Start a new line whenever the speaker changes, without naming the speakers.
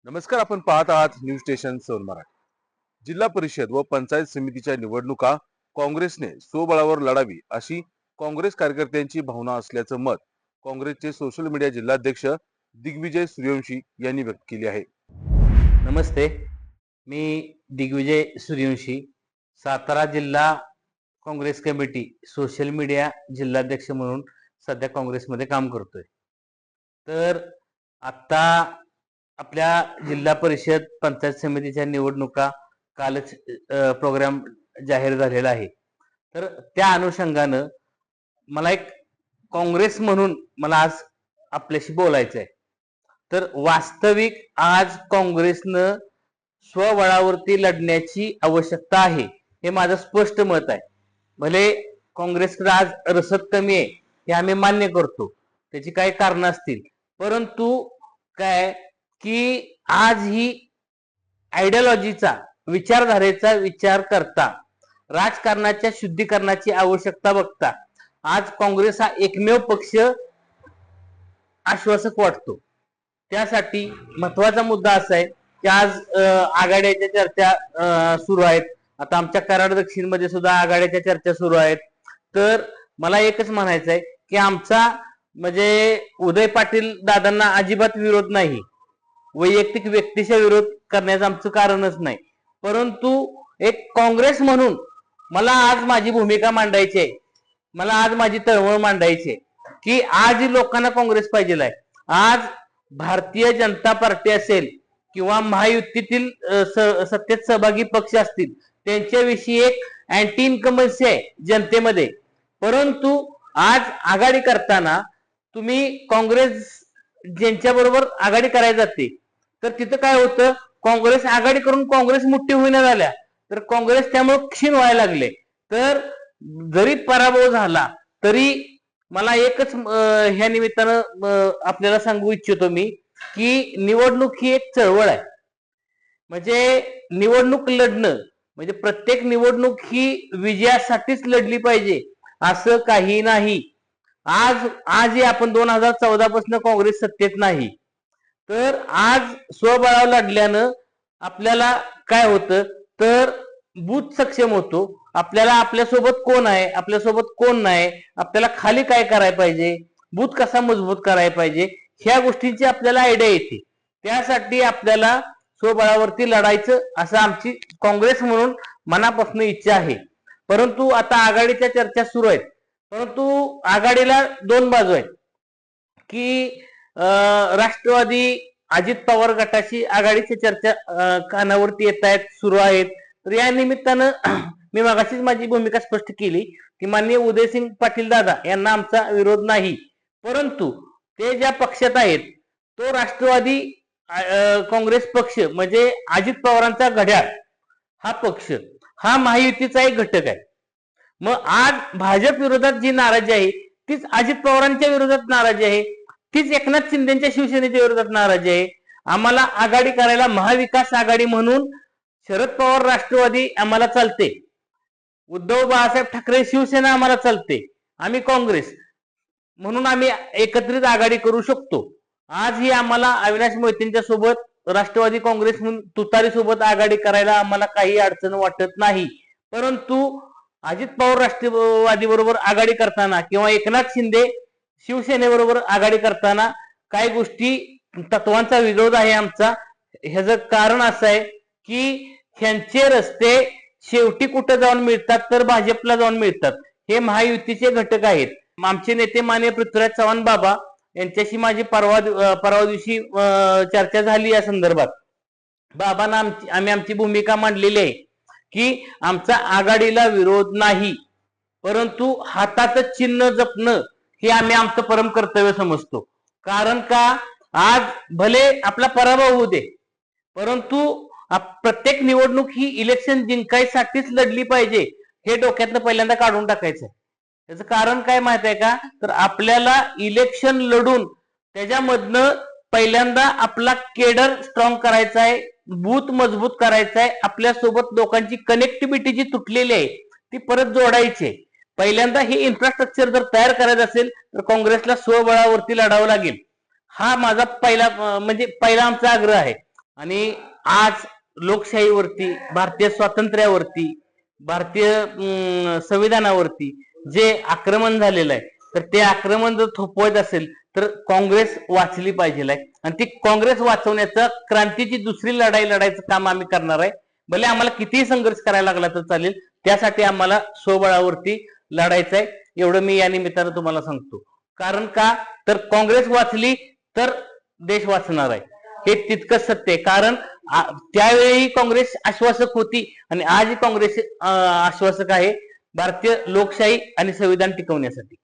नमस्कार, आपण पाहत आहात न्यूज स्टेशन सोन मराठी. जिल्हा परिषद व पंचायत समितीच्या निवडणुका काँग्रेसने स्वबळावर लढावी अशी काँग्रेस कार्यकर्त्यांची भावना असल्याचं मत काँग्रेसचे सोशल मीडिया जिल्हाध्यक्ष दिग्विजय सूर्यवंशी यांनी व्यक्त केले आहे.
नमस्ते, मी दिग्विजय सूर्यवंशी, सातारा जिल्हा काँग्रेस कमिटी सोशल मीडिया जिल्हाध्यक्ष म्हणून सध्या काँग्रेसमध्ये काम करतोय. तर आता आपल्या जिल्हा परिषद पंचायत समितीच्या निवडणुका कालच प्रोग्राम जाहीर झालेला आहे. तर त्या अनुषंगानं मला एक काँग्रेस म्हणून मला आज आपल्याशी बोलायचं आहे. तर वास्तविक आज काँग्रेसनं स्वबळावरती लढण्याची आवश्यकता आहे, हे माझं स्पष्ट मत आहे. भले काँग्रेसकडे आज रसद कमी आहे हे आम्ही मान्य करतो, त्याची काही कारणं असतील, परंतु काय की आज ही आयडियोलॉजीचा विचारधारेचा विचार करता राजकारणाच्या शुद्धीकरणाची आवश्यकता बघता आज काँग्रेस हा एकमेव पक्ष आश्वासक वाटतो. त्यासाठी महत्वाचा मुद्दा असा आहे की आज आघाड्याच्या चर्चा सुरू आहेत. आता आमच्या कराड दक्षिण मध्ये सुद्धा आघाड्याच्या चर्चा सुरू आहेत. तर मला एकच म्हणायचं आहे की आमचा म्हणजे उदय पाटील दादांना अजिबात विरोध नाही, वैयक्तिक व्यक्तीचा विरोध करण्याचं आमचं कारणच नाही, परंतु एक काँग्रेस म्हणून मला आज माझी भूमिका मांडायची आहे, मला आज माझी तळमळ मांडायची आहे की आज लोकांना काँग्रेस पाहिजे आहे. आज भारतीय जनता पार्टी असेल किंवा महायुतीतील सत्तेत सहभागी पक्ष असतील त्यांच्याविषयी एक अँटी इन्कमन्सी आहे जनतेमध्ये, परंतु आज आघाडी करताना तुम्ही काँग्रेस ज्यांच्या बरोबर आघाडी करायला जाते तर तिथं काय होतं, काँग्रेस आघाडी करून काँग्रेस मोठी होईना झाल्या तर काँग्रेस त्यामुळे क्षीण व्हायला लागले. तर जरी पराभव झाला तरी मला एकच ह्या निमित्तानं आपल्याला सांगू इच्छितो मी की निवडणूक ही एक चळवळ आहे. म्हणजे निवडणूक लढणं म्हणजे प्रत्येक निवडणूक ही विजयासाठीच लढली पाहिजे असं काही नाही. आजही आपण 2014 पासून काँग्रेस सत्तेत नाही, तर आज स्वबळावर लढल्यानं आपल्याला काय होतं तर बूथ सक्षम होतो. आपल्याला आपल्यासोबत कोण आहे, आपल्यासोबत कोण नाही, आपल्याला खाली काय करायला पाहिजे, बूथ कसा मजबूत करायला पाहिजे, ह्या गोष्टींची आपल्याला आयडिया येते. त्यासाठी आपल्याला स्वबळावरती लढायचं असं आमची काँग्रेस म्हणून मनापासून इच्छा आहे. परंतु आता आघाडीच्या चर्चा सुरू आहेत, परंतु आघाडीला दोन बाजू आहेत की राष्ट्रवादी अजित पवार गटाची आघाडीची चर्चा कानावरती येत आहेत, सुरू आहेत. तर या निमित्तानं मी मगाशीच माझी भूमिका स्पष्ट केली की माननीय उदयसिंग पाटील दादा यांना आमचा विरोध नाही, परंतु ते ज्या पक्षात आहेत तो राष्ट्रवादी काँग्रेस पक्ष म्हणजे अजित पवारांचा घड्याळ हा पक्ष हा महायुतीचा एक घटक आहे. मग आज भाजप विरोधात जी नाराजी आहे तीच अजित पवारांच्या विरोधात नाराजी आहे, तीच एकनाथ शिंदेच्या शिवसेनेच्या विरोधात नाराजी आहे. आम्हाला आघाडी करायला महाविकास आघाडी म्हणून शरद पवार राष्ट्रवादी आम्हाला चालते, उद्धव बाळासाहेब ठाकरे शिवसेना आम्हाला चालते, आम्ही काँग्रेस म्हणून आम्ही एकत्रित आघाडी करू शकतो. आजही आम्हाला अविनाश मोहितेंच्या सोबत राष्ट्रवादी काँग्रेस म्हणून तुतारी सोबत आघाडी करायला आम्हाला काही अडचण वाटत नाही. परंतु अजित पवार राष्ट्रवादी बरोबर आघाडी करताना किंवा एकनाथ शिंदे शिवसेनेबरोबर आघाडी करताना काही गोष्टी तत्वांचा विरोध आहे आमचा. ह्याचं कारण असं आहे की ह्यांचे रस्ते शेवटी कुठे जाऊन मिळतात तर भाजपला जाऊन मिळतात. हे महायुतीचे घटक आहेत. आमचे नेते माननीय पृथ्वीराज चव्हाण बाबा यांच्याशी माझी परवा दिवशी चर्चा झाली या संदर्भात. बाबांना आम्ही आमची भूमिका मांडलेली आहे की आमचा आघाडीला विरोध नाही, परंतु हाताचं चिन्ह जपणं हे आम्ही आमचं परम कर्तव्य समजतो. कारण का आज भले आपला पराभव होऊ दे, परंतु प्रत्येक निवडणूक ही इलेक्शन जिंकायसाठीच लढली पाहिजे हे डोक्यातनं पहिल्यांदा काढून टाकायचं. त्याचं कारण काय माहित आहे का, तर आपल्याला इलेक्शन लढून त्याच्यामधनं पहिल्यांदा आपला केडर स्ट्रॉंग करायचा आहे, बूथ मजबूत करायचा आहे, आपल्यासोबत लोकांची कनेक्टिव्हिटी जी तुटलेली आहे ती परत जोडायची. पहिल्यांदा हे इन्फ्रास्ट्रक्चर जर तयार करायचं असेल तर काँग्रेसला स्वबळावरती लढावं लागेल. हा माझा म्हणजे पहिला आमचा आग्रह आहे. आणि आज लोकशाहीवरती, भारतीय स्वातंत्र्यावरती, भारतीय संविधानावरती जे आक्रमण झालेलं आहे, तर ते आक्रमण जर थोपवायचं असेल तर काँग्रेस वाचली पाहिजे आणि ती काँग्रेस वाचवण्याचं, क्रांतीची दुसरी लढाई लढायचं काम आम्ही करणार आहे. भले आम्हाला कितीही संघर्ष करायला लागला तर चालेल, त्यासाठी आम्हाला स्वबळावरती लढायचं आहे. एवढं मी या निमित्तानं तुम्हाला सांगतो. कारण का तर काँग्रेस वाचली तर देश वाचणार आहे, हे तितकंच सत्य आहे. कारण त्यावेळी काँग्रेस आश्वासक होती आणि आजही काँग्रेस आश्वासक आहे भारतीय लोकशाही आणि संविधान टिकवण्यासाठी.